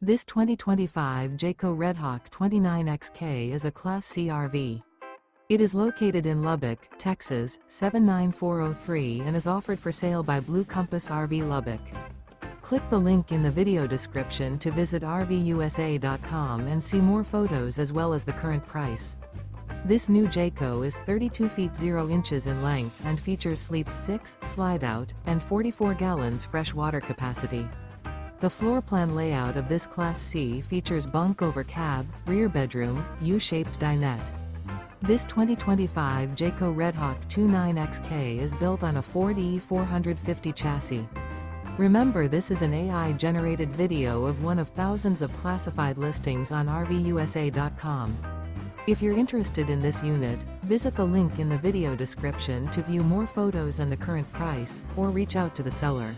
This 2025 Jayco Redhawk 29XK is a Class C RV. It is located in Lubbock, Texas, 79403 and is offered for sale by Blue Compass RV Lubbock. Click the link in the video description to visit RVUSA.com and see more photos as well as the current price. This new Jayco is 32 feet 0 inches in length and features sleep 6, slide-out, and 44 gallons fresh water capacity. The floor plan layout of this Class C features bunk over cab, rear bedroom, U-shaped dinette. This 2025 Jayco Redhawk 29XK is built on a Ford E450 chassis. Remember, this is an AI-generated video of one of thousands of classified listings on RVUSA.com. If you're interested in this unit, visit the link in the video description to view more photos and the current price, or reach out to the seller.